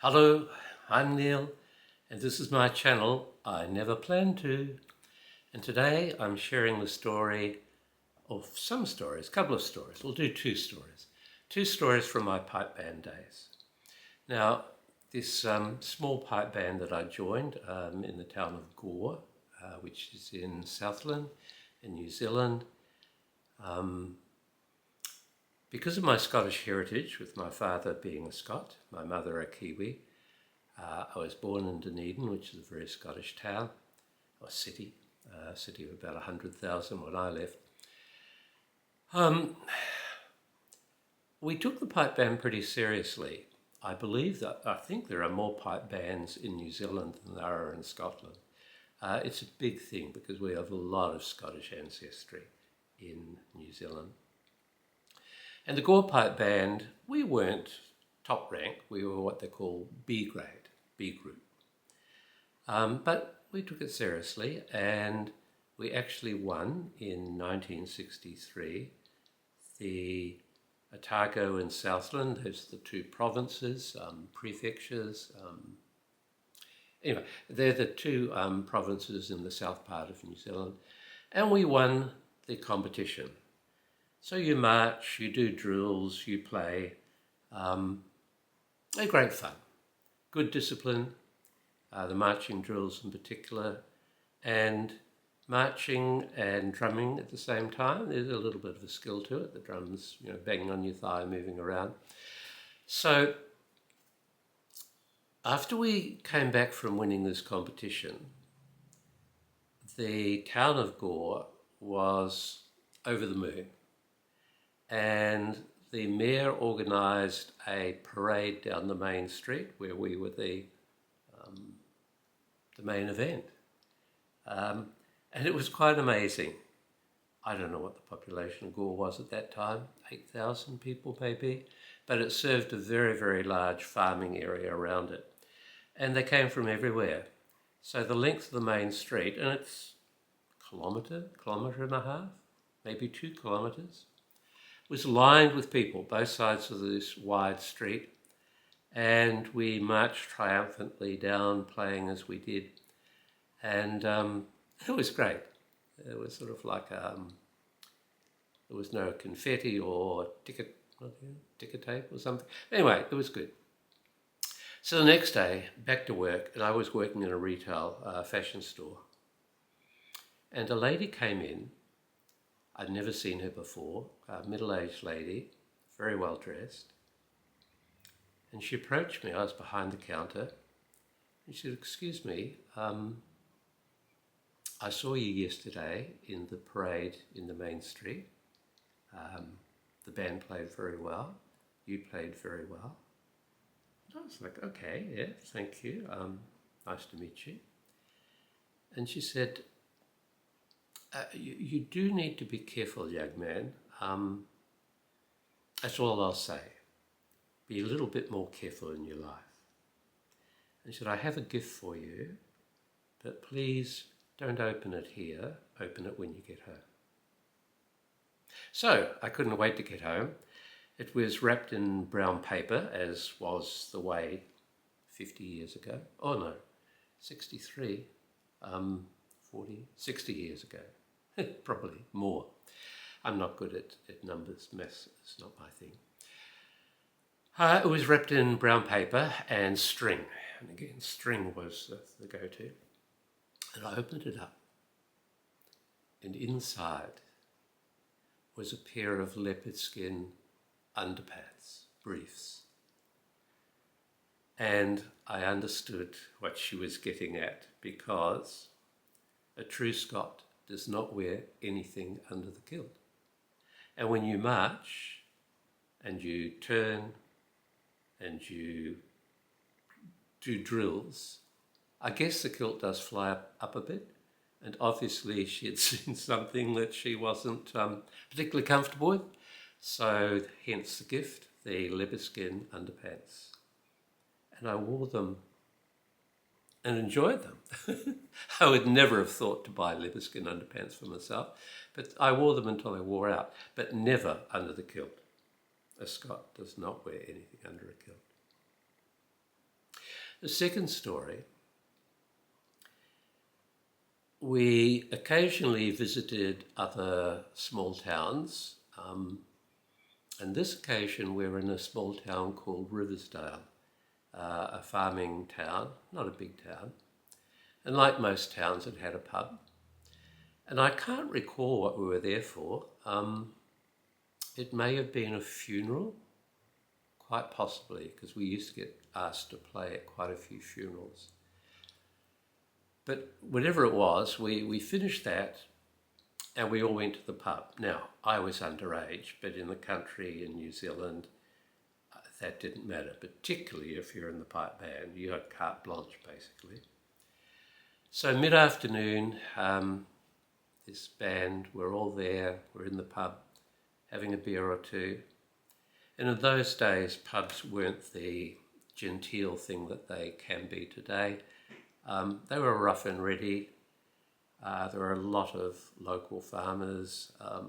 Hello, I'm Neil, and this is my channel, I Never Planned To. And today I'm sharing the story of some stories, a couple of stories. We'll do two stories. Two stories from my pipe band days. Now, this small pipe band that I joined in the town of Gore, which is in Southland in New Zealand, because of my Scottish heritage, with my father being a Scot, my mother a Kiwi, I was born in Dunedin, which is a very Scottish town, or city, a city of about 100,000 when I left. We took the pipe band pretty seriously. I think there are more pipe bands in New Zealand than there are in Scotland. It's a big thing because we have a lot of Scottish ancestry in New Zealand. And the Gore Pipe Band, we weren't top rank, we were what they call B grade, B group. But we took it seriously, and we actually won in 1963 the Otago and Southland. Those are the two provinces, prefectures. Anyway, they're the two provinces in the south part of New Zealand, and we won the competition. So you march, you do drills, you play. They're great fun, good discipline, the marching drills in particular, and marching and drumming at the same time. There's a little bit of a skill to it, the drums, banging on your thigh, moving around. So after we came back from winning this competition, the town of Gore was over the moon. And the mayor organised a parade down the main street where we were the main event. And it was quite amazing. I don't know what the population of Gore was at that time, 8,000 people maybe, but it served a very, very large farming area around it. And they came from everywhere. So the length of the main street, and it's a kilometre and a half, maybe 2 kilometres, was lined with people, both sides of this wide street, and we marched triumphantly down, playing as we did, and it was great. It was sort of like there was no confetti or ticker tape or something. Anyway, it was good. So the next day, back to work, and I was working in a retail fashion store, and a lady came in. I'd never seen her before, a middle-aged lady, very well dressed. And she approached me, I was behind the counter, and she said, "Excuse me, I saw you yesterday in the parade in the main street. The band played very well, you played very well." And I was like, "Okay, yeah, thank you, nice to meet you." And she said, you do need to be careful, young man. That's all I'll say. Be a little bit more careful in your life." And she said, "I have a gift for you, but please don't open it here. Open it when you get home." So I couldn't wait to get home. It was wrapped in brown paper, as was the way 50 years ago. Oh no, 63, 40, 60 years ago. Probably more. I'm not good at numbers. Maths is not my thing. It was wrapped in brown paper and string. And again, string was the go-to. And I opened it up. And inside was a pair of leopard skin underpants, briefs. And I understood what she was getting at, because a true Scot does not wear anything under the kilt. And when you march and you turn and you do drills, I guess the kilt does fly up a bit, and obviously she had seen something that she wasn't particularly comfortable with, so hence the gift, the leopard skin underpants. And I wore them and enjoyed them. I would never have thought to buy leopard skin underpants for myself, but I wore them until they wore out, but never under the kilt. A Scot does not wear anything under a kilt. The second story, we occasionally visited other small towns. On this occasion, we were in a small town called Riversdale, a farming town, not a big town. And like most towns, it had a pub. And I can't recall what we were there for. It may have been a funeral, quite possibly, because we used to get asked to play at quite a few funerals. But whatever it was, we finished that and we all went to the pub. Now, I was underage, but in the country in New Zealand, that didn't matter, particularly if you're in the pipe band. You had carte blanche, basically. So mid-afternoon, this band, we're all there, we're in the pub, having a beer or two. And in those days, pubs weren't the genteel thing that they can be today. They were rough and ready. There were a lot of local farmers, a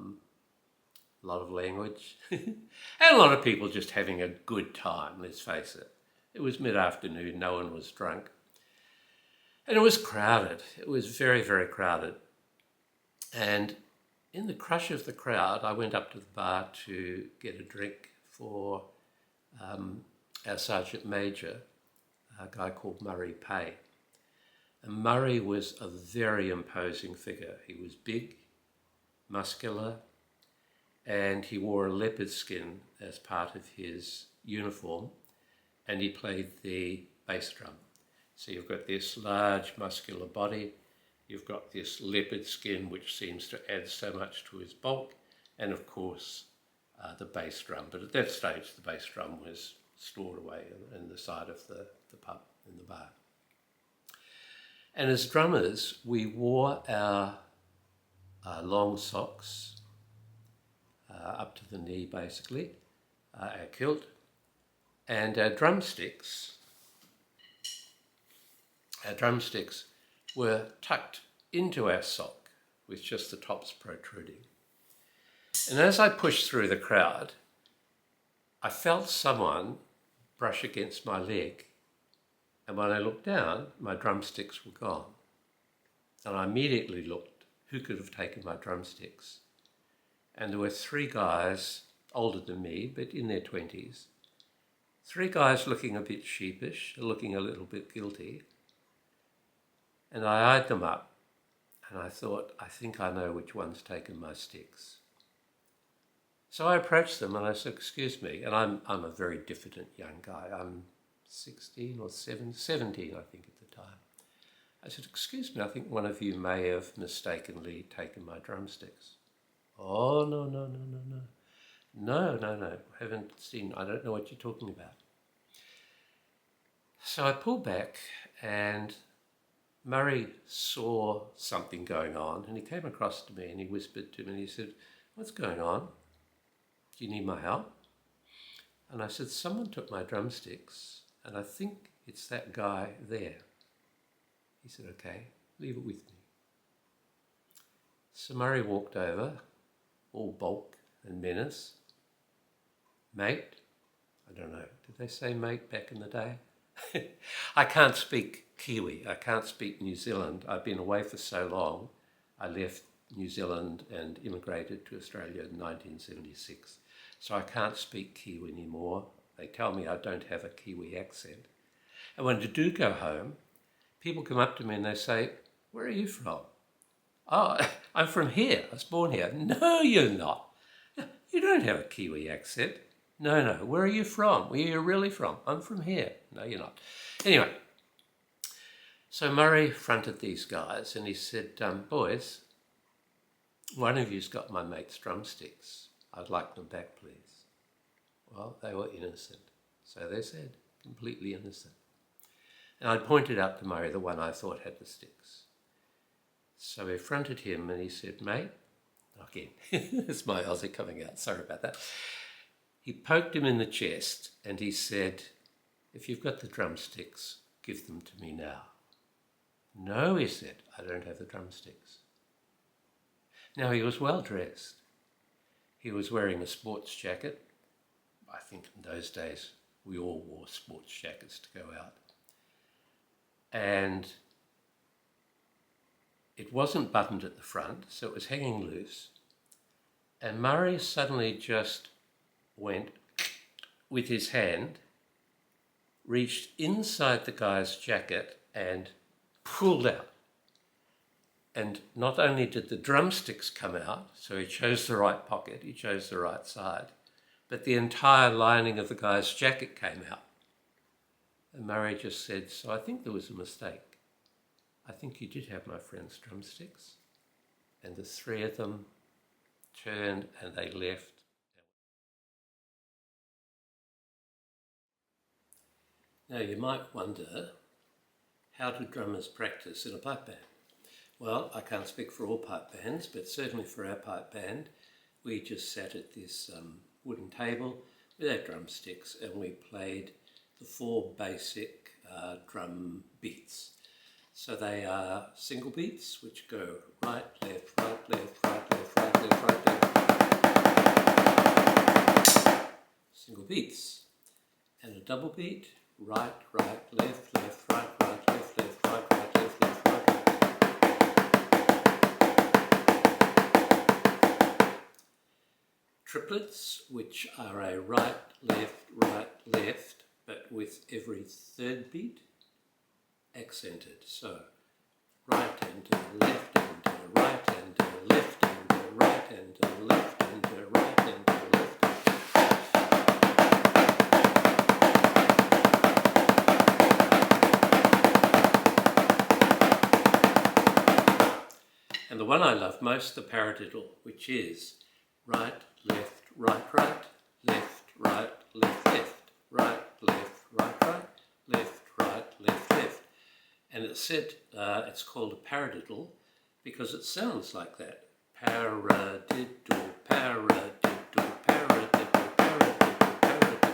lot of language, and a lot of people just having a good time, let's face it. It was mid-afternoon, no one was drunk. And it was crowded. It was very, very crowded. And in the crush of the crowd, I went up to the bar to get a drink for our Sergeant Major, a guy called Murray Pay. And Murray was a very imposing figure. He was big, muscular, and he wore a leopard skin as part of his uniform, and he played the bass drum. So you've got this large muscular body, you've got this leopard skin which seems to add so much to his bulk, and of course the bass drum. But at that stage the bass drum was stored away in the side of the pub, in the bar. And as drummers, we wore our long socks up to the knee, basically, our kilt, and our drumsticks. Our drumsticks were tucked into our sock with just the tops protruding. And as I pushed through the crowd, I felt someone brush against my leg. And when I looked down, my drumsticks were gone. And I immediately looked, who could have taken my drumsticks? And there were three guys, older than me, but in their 20s. Three guys looking a bit sheepish, looking a little bit guilty. And I eyed them up, and I thought, I think I know which one's taken my sticks. So I approached them and I said, excuse me, and I'm a very diffident young guy. I'm 16 or 17, I think, at the time. I said, excuse me, I think one of you may have mistakenly taken my drumsticks. Oh, no. No, haven't seen, I don't know what you're talking about. So I pulled back and Murray saw something going on and he came across to me and he whispered to me and he said, what's going on? Do you need my help? And I said, someone took my drumsticks and I think it's that guy there. He said, okay, leave it with me. So Murray walked over, all bulk and menace. Mate, I don't know, did they say mate back in the day? I can't speak Kiwi, I can't speak New Zealand. I've been away for so long. I left New Zealand and immigrated to Australia in 1976. So I can't speak Kiwi anymore. They tell me I don't have a Kiwi accent. And when I do go home, people come up to me and they say, where are you from? Oh, I'm from here. I was born here. No, you're not. You don't have a Kiwi accent. No. Where are you from? Where are you really from? I'm from here. No, you're not. Anyway, so Murray fronted these guys and he said, boys, one of you's got my mate's drumsticks. I'd like them back, please. Well, they were innocent. So they said, completely innocent. And I pointed out to Murray the one I thought had the sticks. So we fronted him and he said, mate, again, it's my Aussie coming out, sorry about that. He poked him in the chest and he said, if you've got the drumsticks, give them to me now. No, he said, I don't have the drumsticks. Now he was well dressed. He was wearing a sports jacket. I think in those days we all wore sports jackets to go out. and it wasn't buttoned at the front, so it was hanging loose. And Murray suddenly just went with his hand, reached inside the guy's jacket and pulled out. And not only did the drumsticks come out, so he chose the right pocket, he chose the right side, but the entire lining of the guy's jacket came out. And Murray just said, "So I think there was a mistake. I think you did have my friend's drumsticks." And the three of them turned and they left. Now you might wonder, how do drummers practice in a pipe band? Well, I can't speak for all pipe bands, but certainly for our pipe band, we just sat at this wooden table with our drumsticks and we played the four basic drum beats. So they are single beats, which go right, left, right, left, right, left, right, left, right, left. Single beats. And a double beat, right, right, left, left, right, right, left, left, right, right, left, left, right, right. Triplets, which are a right, left, but with every third beat accented. So right and to the left and to the right and to the left and to the right and to the left and to the right and to the left. And the one I love most, the paradiddle, which is right, left, right, right, left, right, left, left, right, left, right, right, left, right, left, left. And it's said, it's called a paradiddle because it sounds like that. Paradiddle, paradiddle, paradiddle, paradiddle, paradiddle.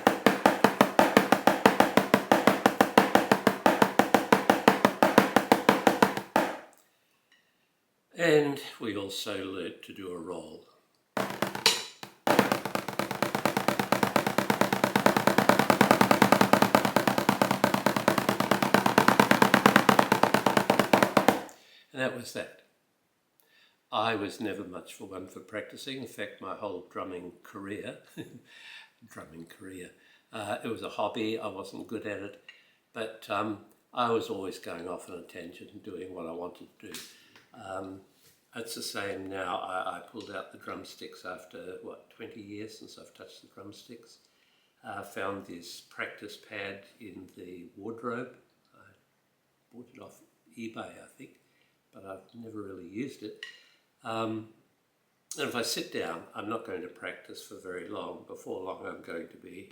And we also learnt to do a roll. And that was that. I was never much for one for practicing. In fact, my whole drumming career, it was a hobby. I wasn't good at it, but I was always going off on a tangent and doing what I wanted to do. It's the same now. I pulled out the drumsticks after, 20 years since I've touched the drumsticks. Found this practice pad in the wardrobe. I bought it off eBay, I think, but I've never really used it. And if I sit down, I'm not going to practice for very long. Before long, I'm going to be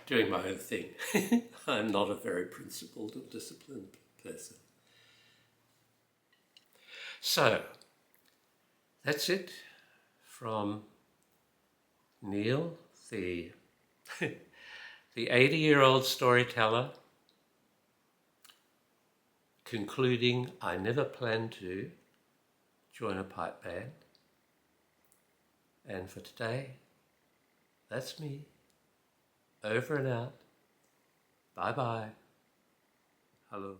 doing my own thing. I'm not a very principled or disciplined person. So, that's it from Neil, the 80-year-old storyteller, concluding, I never planned to join a pipe band. And for today, that's me. Over and out. Bye-bye. Hello.